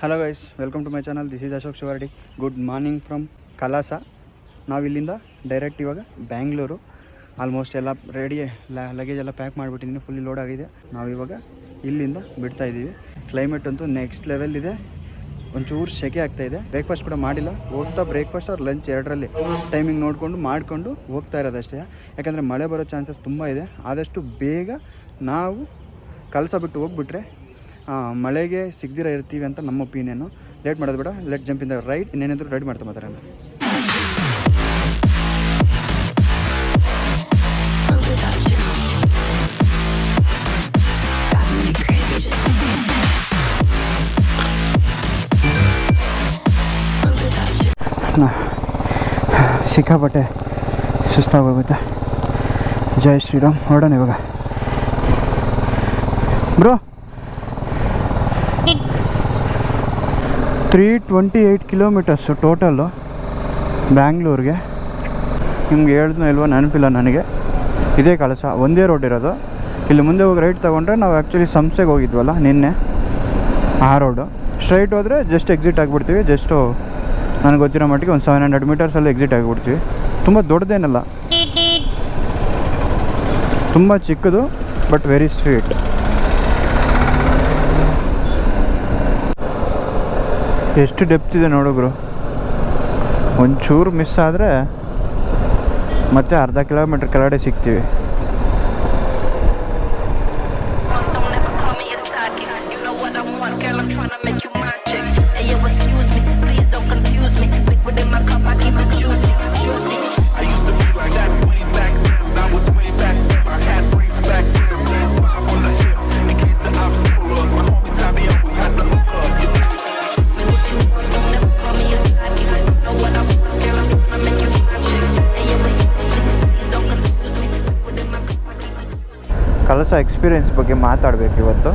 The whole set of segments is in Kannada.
Hello guys, welcome to my channel. This is Ashok Shivardi. Good morning from Kalasa. ನಾವಿಲ್ಲಿಂದ ಡೈರೆಕ್ಟ್ ಇವಾಗ ಬ್ಯಾಂಗ್ಳೂರು. ಆಲ್ಮೋಸ್ಟ್ ಎಲ್ಲ ರೆಡಿ, ಲಗೇಜ್ ಎಲ್ಲ ಪ್ಯಾಕ್ ಮಾಡಿಬಿಟ್ಟಿದ್ದೀನಿ, ಫುಲ್ಲಿ ಲೋಡ್ ಆಗಿದೆ. ನಾವಿವಾಗ ಇಲ್ಲಿಂದ ಬಿಡ್ತಾಯಿದ್ದೀವಿ. ಕ್ಲೈಮೇಟ್ ಅಂತೂ ನೆಕ್ಸ್ಟ್ ಲೆವೆಲ್ ಇದೆ. ಒಂಚೂರು ಸೆಕೆ ಆಗ್ತಾಯಿದೆ. ಬ್ರೇಕ್ಫಾಸ್ಟ್ ಕೂಡ ಮಾಡಿಲ್ಲ. ಹೋಗ್ತಾ ಬ್ರೇಕ್ಫಾಸ್ಟ್ ಅವ್ರು ಲಂಚ್ ಎರಡರಲ್ಲಿ ಟೈಮಿಂಗ್ ನೋಡಿಕೊಂಡು ಮಾಡಿಕೊಂಡು ಹೋಗ್ತಾ ಇರೋದಷ್ಟೇ. ಯಾಕಂದರೆ ಮಳೆ ಬರೋ ಚಾನ್ಸಸ್ ತುಂಬ ಇದೆ. ಆದಷ್ಟು ಬೇಗ ನಾವು ಕಲಸ ಬಿಟ್ಟು ಹೋಗ್ಬಿಟ್ರೆ ಮಳೆಗೆ ಸಿಗದಿರ ಇರ್ತೀವಿ ಅಂತ ನಮ್ಮ ಒಪಿನಿಯನ್ನು. ಲೇಟ್ ಮಾಡೋದು ಬೇಡ, let jump in the ride. ಇನ್ನೇನಾದರೂ ರೆಡಿ ಮಾಡ್ತಾ ಮಾತಾಡೋಣ. ಸಿಕ್ಕಾಪಟ್ಟೆ ಸುಸ್ತಾಗೋಗುತ್ತೆ. ಜೈ ಶ್ರೀರಾಮ್. ಹೊರಡೋಣ ಇವಾಗ ಬ್ರೋ. 328 kilometres total ಬ್ಯಾಂಗ್ಳೂರಿಗೆ. ನಿಮ್ಗೆ ಹೇಳಿದ್ನೋ ಇಲ್ವೋ ನೆನಪಿಲ್ಲ ನನಗೆ. ಇದೇ ಕಳಸ, ಒಂದೇ ರೋಡ್ ಇರೋದು. ಇಲ್ಲಿ ಮುಂದೆ ಹೋಗಿ ರೈಟ್ ತೊಗೊಂಡ್ರೆ ನಾವು ಆ್ಯಕ್ಚುಲಿ ಸಂಸೆಗೆ ಹೋಗಿದ್ವಲ್ಲ ನಿನ್ನೆ, ಆ ರೋಡು. ಸ್ಟ್ರೈಟ್ ಹೋದರೆ ಜಸ್ಟ್ ಎಕ್ಸಿಟ್ ಆಗಿಬಿಡ್ತೀವಿ. ಜಸ್ಟು ನನಗೆ ಗೊತ್ತಿರೋ ಮಟ್ಟಿಗೆ ಒಂದು 700 ಮೀಟರ್ಸಲ್ಲಿ ಎಕ್ಸಿಟ್ ಆಗಿಬಿಡ್ತೀವಿ. ತುಂಬ ದೊಡ್ಡದೇನಲ್ಲ, ತುಂಬ ಚಿಕ್ಕದು, ಬಟ್ ವೆರಿ ಸ್ವೀಟ್. ಎಷ್ಟು ಡೆಪ್ತ್ ಇದೆ ನೋಡಿದ್ರು. ಒಂಚೂರು ಮಿಸ್ ಆದರೆ ಮತ್ತೆ ಅರ್ಧ ಕಿಲೋಮೀಟ್ರ್ ಕೆಳಗಡೆ ಸಿಗ್ತೀವಿ. ಕಲಸ ಎಕ್ಸ್ಪೀರಿಯೆನ್ಸ್ ಬಗ್ಗೆ ಮಾತಾಡಬೇಕು ಇವತ್ತು.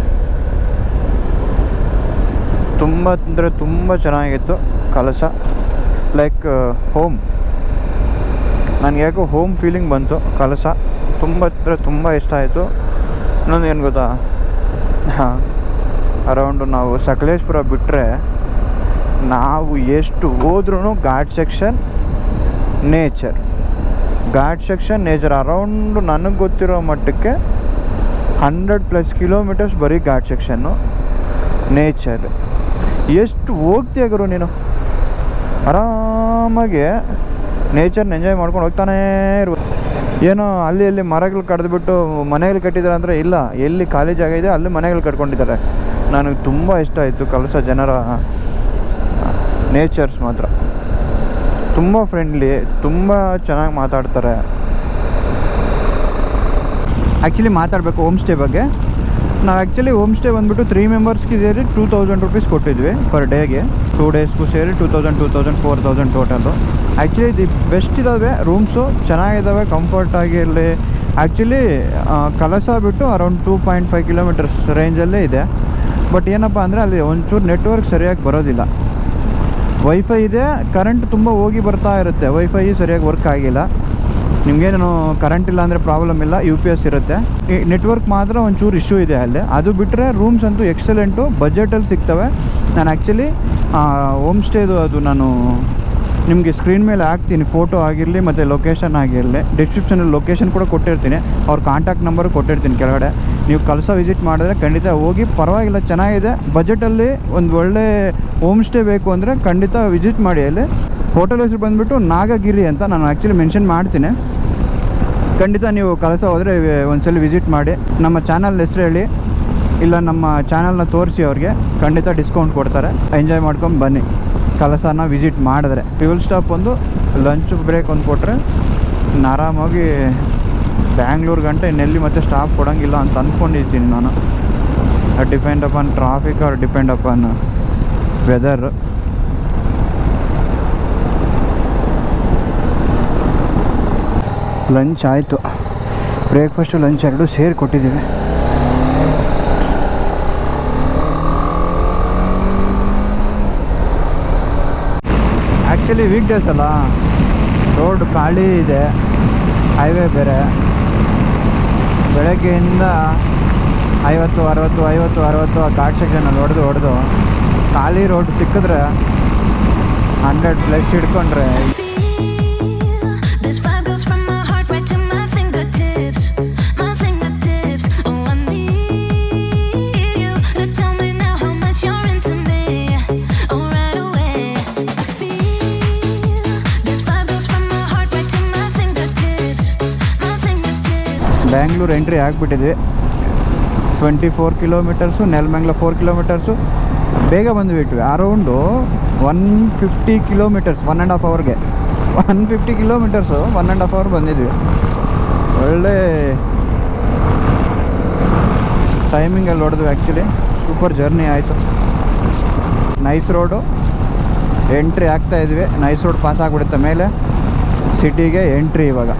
ತುಂಬ ಅಂದರೆ ತುಂಬ ಚೆನ್ನಾಗಿತ್ತು ಕಲಸ. Like home. ನನಗೆ ಯಾಕೋ ಹೋಮ್ ಫೀಲಿಂಗ್ ಬಂತು ಕಲಸ. ತುಂಬ ಅಂದರೆ ತುಂಬ ಇಷ್ಟ ಆಯಿತು. ಇನ್ನೊಂದು ಏನು ಗೊತ್ತಾ, ಅರೌಂಡು ನಾವು ಸಕಲೇಶ್ಪುರ ಬಿಟ್ಟರೆ ನಾವು ಎಷ್ಟು ಹೋದ್ರೂ ghat section, nature, ghat section, nature. Around ನನಗೆ ಗೊತ್ತಿರೋ ಮಟ್ಟಕ್ಕೆ 100+ ಕಿಲೋಮೀಟರ್ಸ್ ಬರೀ ಘಾಟ್ ಸೆಕ್ಷನ್ನು, ನೇಚರ್. ಎಷ್ಟು ಹೋಗ್ತೀಯ ಗುರು ನೀನು. ಆರಾಮಾಗಿ ನೇಚರ್ನ ಎಂಜಾಯ್ ಮಾಡ್ಕೊಂಡು ಹೋಗ್ತಾನೇ ಇರ್ಬೋದು. ಏನೋ ಅಲ್ಲಿ ಮರಗಳು ಕಡ್ದುಬಿಟ್ಟು ಮನೆಗಳು ಕಟ್ಟಿದ್ದಾರೆ ಅಂದರೆ ಇಲ್ಲ, ಎಲ್ಲಿ ಖಾಲಿ ಜಾಗ ಇದೆ ಅಲ್ಲಿ ಮನೆಗಳು ಕಟ್ಕೊಂಡಿದ್ದಾರೆ. ನನಗೆ ತುಂಬ ಇಷ್ಟ ಆಯಿತು ಕಲಸ ಜನರ ನೇಚರ್ಸ್ ಮಾತ್ರ. ತುಂಬ ಫ್ರೆಂಡ್ಲಿ, ತುಂಬ ಚೆನ್ನಾಗಿ ಮಾತಾಡ್ತಾರೆ. ಆ್ಯಕ್ಚುಲಿ ಮಾತಾಡಬೇಕು ಹೋಮ್ ಸ್ಟೇ ಬಗ್ಗೆ. ನಾವು ಆ್ಯಕ್ಚುಲಿ ಹೋಮ್ ಸ್ಟೇ ಬಂದುಬಿಟ್ಟು 3 ಮೆಂಬರ್ಸ್ಗೆ ಸೇರಿ 2000 ರೂಪೀಸ್ ಕೊಟ್ಟಿದ್ವಿ ಪರ್ ಡೇಗೆ. 2 ಡೇಸ್ಗೂ ಸೇರಿ 2000, 4000 ಟೋಟಲ್ಲು. ಆ್ಯಕ್ಚುಲಿ ದಿ ಬೆಸ್ಟ್ ಇದ್ದಾವೆ ರೂಮ್ಸು, ಚೆನ್ನಾಗಿದ್ದಾವೆ, ಕಂಫರ್ಟ್ ಆಗಿರಲಿ. ಆ್ಯಕ್ಚುಲಿ ಕಲಸ ಬಿಟ್ಟು ಅರೌಂಡ್ 2.5 ಕಿಲೋಮೀಟರ್ಸ್ ರೇಂಜಲ್ಲೇ ಇದೆ. ಬಟ್ ಏನಪ್ಪ ಅಂದರೆ ಅಲ್ಲಿ ಒಂಚೂರು ನೆಟ್ವರ್ಕ್ ಸರಿಯಾಗಿ ಬರೋದಿಲ್ಲ. ವೈಫೈ ಇದೆ, ಕರೆಂಟ್ ತುಂಬ ಹೋಗಿ ಬರ್ತಾ ಇರುತ್ತೆ. ವೈಫೈ ಸರಿಯಾಗಿ ವರ್ಕ್ ಆಗಿಲ್ಲ. ನಿಮಗೇನು ಕರೆಂಟ್ ಇಲ್ಲ ಅಂದರೆ ಪ್ರಾಬ್ಲಮ್ ಇಲ್ಲ, UPS ಇರುತ್ತೆ. ಈ ನೆಟ್ವರ್ಕ್ ಮಾತ್ರ ಒಂಚೂರು ಇಶ್ಯೂ ಇದೆ ಅಲ್ಲಿ. ಅದು ಬಿಟ್ಟರೆ ರೂಮ್ಸ್ ಅಂತೂ ಎಕ್ಸಲೆಂಟು, ಬಜೆಟಲ್ಲಿ ಸಿಗ್ತವೆ. ನಾನು ಆ್ಯಕ್ಚುಲಿ ಹೋಮ್ ಸ್ಟೇದು ಅದು ನಾನು ನಿಮಗೆ ಸ್ಕ್ರೀನ್ ಮೇಲೆ ಹಾಕ್ತೀನಿ, ಫೋಟೋ ಆಗಿರಲಿ ಮತ್ತು ಲೊಕೇಶನ್ ಆಗಿರಲಿ. ಡಿಸ್ಕ್ರಿಪ್ಷನಲ್ಲಿ ಲೊಕೇಶನ್ ಕೂಡ ಕೊಟ್ಟಿರ್ತೀನಿ, ಅವ್ರ ಕಾಂಟ್ಯಾಕ್ಟ್ ನಂಬರು ಕೊಟ್ಟಿರ್ತೀನಿ ಕೆಳಗಡೆ. ನೀವು ಕಲಸ ವಿಸಿಟ್ ಮಾಡಿದ್ರೆ ಖಂಡಿತ ಹೋಗಿ, ಪರವಾಗಿಲ್ಲ, ಚೆನ್ನಾಗಿದೆ. ಬಜೆಟಲ್ಲಿ ಒಂದು ಒಳ್ಳೆ ಹೋಮ್ ಸ್ಟೇ ಬೇಕು ಅಂದರೆ ಖಂಡಿತ ವಿಸಿಟ್ ಮಾಡಿ. ಅಲ್ಲಿ ಹೋಟೆಲ್ ಹೆಸರು ಬಂದುಬಿಟ್ಟು ನಾಗಗಿರಿ ಅಂತ ನಾನು ಆ್ಯಕ್ಚುಲಿ ಮೆನ್ಷನ್ ಮಾಡ್ತೀನಿ. ಖಂಡಿತ ನೀವು ಕಲಸ ಹೋದರೆ ಒಂದ್ಸಲ ವಿಸಿಟ್ ಮಾಡಿ. ನಮ್ಮ ಚಾನಲ್ ಹೆಸರು ಹೇಳಿ, ಇಲ್ಲ ನಮ್ಮ ಚಾನಲ್ನ ತೋರಿಸಿ, ಅವ್ರಿಗೆ ಖಂಡಿತ ಡಿಸ್ಕೌಂಟ್ ಕೊಡ್ತಾರೆ. ಎಂಜಾಯ್ ಮಾಡ್ಕೊಂಡು ಬನ್ನಿ ಕಲಸನ ವಿಸಿಟ್ ಮಾಡಿದ್ರೆ. ಫ್ಯೂಲ್ ಸ್ಟಾಪ್ ಒಂದು, ಲಂಚ್ ಬ್ರೇಕ್ ಒಂದು ಕೊಟ್ಟರೆ ಆರಾಮಾಗಿ ಬ್ಯಾಂಗ್ಳೂರು ಗಂಟೆ ಇನ್ನೆಲ್ಲಿ ಮತ್ತೆ ಸ್ಟಾಪ್ ಕೊಡೋಂಗಿಲ್ಲ ಅಂತ ಅಂದ್ಕೊಂಡಿದ್ದೀನಿ ನಾನು. Depend upon traffic or depend upon weather. Lunch ಆಯಿತು, ಬ್ರೇಕ್ಫಾಸ್ಟು ಲಂಚ್ ಎರಡೂ ಸೇರಿ ಕೊಟ್ಟಿದ್ದೀವಿ. ಆ್ಯಕ್ಚುಲಿ ವೀಕ್ ಡೇಸ್ ಅಲ್ಲ, ರೋಡ್ ಖಾಲಿ ಇದೆ, ಹೈವೇ ಬೇರೆ. ಬೆಳಗ್ಗೆಯಿಂದ 50, 60 ಘಾಟ್ ಸೆಕ್ಷನಲ್ಲಿ ಹೊಡೆದು ಖಾಲಿ ರೋಡ್ ಸಿಕ್ಕಿದ್ರೆ 100+ ಹಿಡ್ಕೊಂಡ್ರೆ This vibe goes from my heart right to my fingertips. My fingertips. Oh, I need you to tell me now how much you're into me. Oh, right away. I feel this vibe goes from my heart right to my fingertips. My fingertips. Bangalore entry ಆಗಿಬಿಟ್ಟಿದ್ವಿ. 24 ಕಿಲೋಮೀಟರ್ಸು, ನೆಲಮಂಗಲ 4 ಕಿಲೋಮೀಟರ್ಸು ಬೇಗ ಬಂದುಬಿಟ್ವಿ. ಅರೌಂಡು 150 ಕಿಲೋಮೀಟರ್ಸ್ 1.5 ಅವರ್ಗೆ 150 ಕಿಲೋಮೀಟರ್ಸು 1.5 ಅವರ್ ಬಂದಿದ್ವಿ. ಒಳ್ಳೆ ಟೈಮಿಂಗಲ್ಲಿ ಹೊಡೆದ್ವಿ. ಆ್ಯಕ್ಚುಲಿ ಸೂಪರ್ ಜರ್ನಿ ಆಯಿತು. ನೈಸ್ ರೋಡು ಎಂಟ್ರಿ ಆಗ್ತಾಯಿದ್ವಿ. ನೈಸ್ ರೋಡ್ ಪಾಸ್ ಆಗಿಬಿಡುತ್ತೆ ಮೇಲೆ ಸಿಟಿಗೆ ಎಂಟ್ರಿ. ಇವಾಗ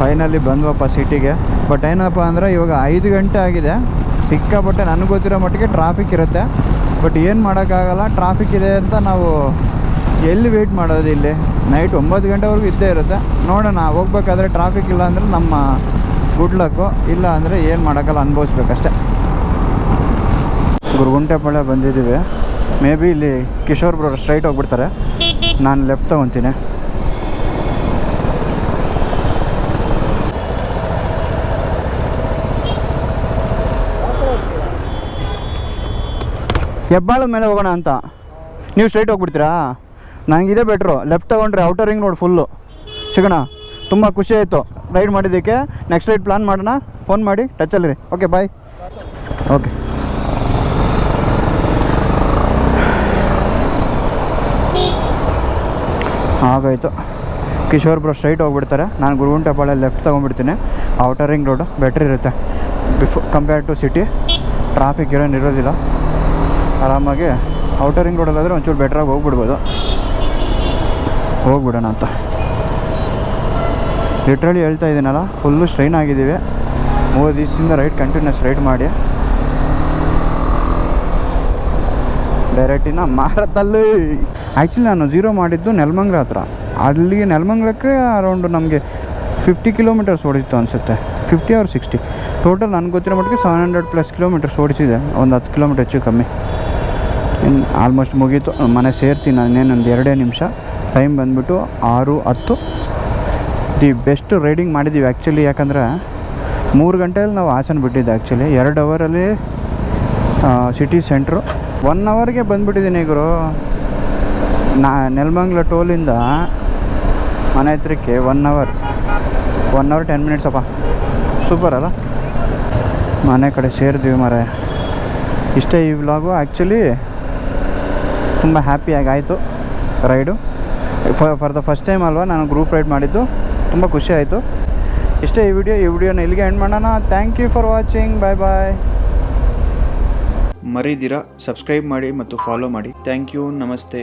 ಫೈನಲಿ ಬಂದ್ವಪ್ಪ ಸಿಟಿಗೆ. ಬಟ್ ಏನಪ್ಪ ಅಂದರೆ ಇವಾಗ 5 ಗಂಟೆ ಆಗಿದೆ. ಸಿಕ್ಕಾಪಟ್ಟೆ ನನಗೆ ಗೊತ್ತಿರೋ ಮಟ್ಟಿಗೆ ಟ್ರಾಫಿಕ್ ಇರುತ್ತೆ. ಬಟ್ ಏನು ಮಾಡೋಕ್ಕಾಗಲ್ಲ, ಟ್ರಾಫಿಕ್ ಇದೆ ಅಂತ ನಾವು ಎಲ್ಲಿ ವೆಯ್ಟ್ ಮಾಡೋದು. ಇಲ್ಲಿ ನೈಟ್ 9 ಗಂಟೆವರೆಗೂ ಇದ್ದೇ ಇರುತ್ತೆ. ನೋಡೋಣ, ಹೋಗ್ಬೇಕಾದ್ರೆ ಟ್ರಾಫಿಕ್ ಇಲ್ಲ ಅಂದರೆ ನಮ್ಮ ಗುಡ್ ಲಕ್ಕು, ಇಲ್ಲ ಅಂದರೆ ಏನು ಮಾಡೋಕ್ಕಲ್ಲ, ಅನುಭವಿಸ್ಬೇಕಷ್ಟೆ. ಗುರುಗುಂಟೆಪಾಳ್ಯ ಬಂದಿದ್ದೀವಿ. ಮೇ ಬಿ ಇಲ್ಲಿ ಕಿಶೋರ್ ಬ್ರೋ ಸ್ಟ್ರೈಟ್ ಹೋಗ್ಬಿಡ್ತಾರೆ. ನಾನು ಲೆಫ್ಟ್ ತೊಗೊತೀನಿ. ಹೆಬ್ಬಾಳದ ಮೇಲೆ ಹೋಗೋಣ ಅಂತ. ನೀವು ಸ್ಟ್ರೈಟ್ ಹೋಗ್ಬಿಡ್ತೀರಾ? ನನಗಿದೇ ಬೆಟ್ರು. ಲೆಫ್ಟ್ ತೊಗೊಂಡ್ರೆ ಔಟರ್ ರಿಂಗ್ ರೋಡ್ ಫುಲ್ಲು ಸಿಗೋಣ. ತುಂಬ ಖುಷಿ ಆಯಿತು ರೈಡ್ ಮಾಡಿದ್ದಕ್ಕೆ. ನೆಕ್ಸ್ಟ್ ರೈಡ್ ಪ್ಲ್ಯಾನ್ ಮಾಡೋಣ. ಫೋನ್ ಮಾಡಿ ಟಚಲ್ಲಿರಿ. ಓಕೆ, ಬಾಯ್. ಓಕೆ, ಆಗೋಯ್ತು. ಕಿಶೋರ್ ಬ್ರೋ ಸ್ಟ್ರೈಟ್ ಹೋಗ್ಬಿಡ್ತಾರೆ. ನಾನು ಗುರುಗುಂಟೆಪಾಳ್ಯ ಲೆಫ್ಟ್ ತೊಗೊಂಡ್ಬಿಡ್ತೀನಿ. ಔಟರ್ ರಿಂಗ್ ರೋಡು ಬೆಟ್ರ್ ಇರುತ್ತೆ ಕಂಪೇರ್ ಟು ಸಿಟಿ. ಟ್ರಾಫಿಕ್ ಇರೋದಿಲ್ಲ. ಆರಾಮಾಗಿ ಔಟರ್ ರಿಂಗ್ ರೋಡಲ್ಲಾದರೆ ಒಂಚೂರು ಬೆಟ್ರಾಗಿ ಹೋಗ್ಬಿಡೋಣ ಅಂತ ಲಿಟ್ರಲಿ ಹೇಳ್ತಾ ಇದ್ದೀನಲ್ಲ. ಫುಲ್ಲು ಸ್ಟ್ರೈನ್ ಆಗಿದ್ದೀವಿ. 3 ದಿವಸದಿಂದ ರೈಡ್ ಕಂಟಿನ್ಯೂಸ್ ರೈಡ್ ಮಾಡಿ ಡೈರೆಕ್ಟಿನ ಮಾರತ್ತಲ್ಲಿ. ಆ್ಯಕ್ಚುಲಿ ನಾನು 0 ಮಾಡಿದ್ದು ನೆಲಮಂಗಲ ಹತ್ರ. ಅಲ್ಲಿ ನೆಲಮಂಗಲಕ್ಕೆ ಅರೌಂಡು ನಮಗೆ 50 ಕಿಲೋಮೀಟರ್ಸ್ ಓಡಿತ್ತು ಅನಿಸುತ್ತೆ. 50 or 60 ಟೋಟಲ್. ನನಗೆ ಗೊತ್ತಿರೋ ಮಟ್ಟಿಗೆ 700+ ಕಿಲೋಮೀಟರ್ಸ್ ಓಡಿಸಿದೆ. ಒಂದು 10 ಕಿಲೋಮೀಟರ್ ಹೆಚ್ಚು ಕಮ್ಮಿ. ಇನ್ನು ಆಲ್ಮೋಸ್ಟ್ ಮುಗೀತು. ಮನೆ ಸೇರ್ತೀನಿ ನಾನೇನೊಂದು 2 ನಿಮಿಷ. ಟೈಮ್ ಬಂದುಬಿಟ್ಟು 6:10. ದಿ ಬೆಸ್ಟ್ ರೈಡಿಂಗ್ ಮಾಡಿದ್ದೀವಿ ಆ್ಯಕ್ಚುಲಿ. ಯಾಕಂದರೆ 3 ಗಂಟೆಯಲ್ಲಿ ನಾವು ಹಾಸನ ಬಿಟ್ಟಿದ್ದೆ. ಆ್ಯಕ್ಚುಲಿ 2 ಅವರಲ್ಲಿ ಸಿಟಿ ಸೆಂಟ್ರು. 1 ಅವರ್ಗೆ ಬಂದುಬಿಟ್ಟಿದ್ದೀನಿ ಗುರು. ನೆಲಮಂಗಲ ಟೋಲಿಂದ ಮನೆ ಹತ್ರಕ್ಕೆ 1 ಅವರ್ 10 ಮಿನಿಟ್ಸಪ್ಪ. ಸೂಪರ್ ಅಲ್ಲ? ಮನೆ ಕಡೆ ಸೇರಿದ್ವಿ ಮಾರೆ. ಇಷ್ಟೇ ಈ ವ್ಲಾಗು. ಆ್ಯಕ್ಚುಲಿ ತುಂಬ ಹ್ಯಾಪಿಯಾಗಿ ಆಯಿತು raid. For the first time ಅಲ್ವಾ ನಾನು ಗ್ರೂಪ್ ರೈಡ್ ಮಾಡಿದ್ದು. ತುಂಬ ಖುಷಿ ಆಯಿತು. ಇಷ್ಟೇ ಈ ವಿಡಿಯೋನ ಇಲ್ಲಿಗೆ ಎಂಡ್ ಮಾಡೋಣ. Thank you for watching. Bye bye. ಮರಿದಿರ ಸಬ್ಸ್ಕ್ರೈಬ್ ಮಾಡಿ ಮತ್ತು ಫಾಲೋ ಮಾಡಿ. Thank you. ನಮಸ್ತೆ.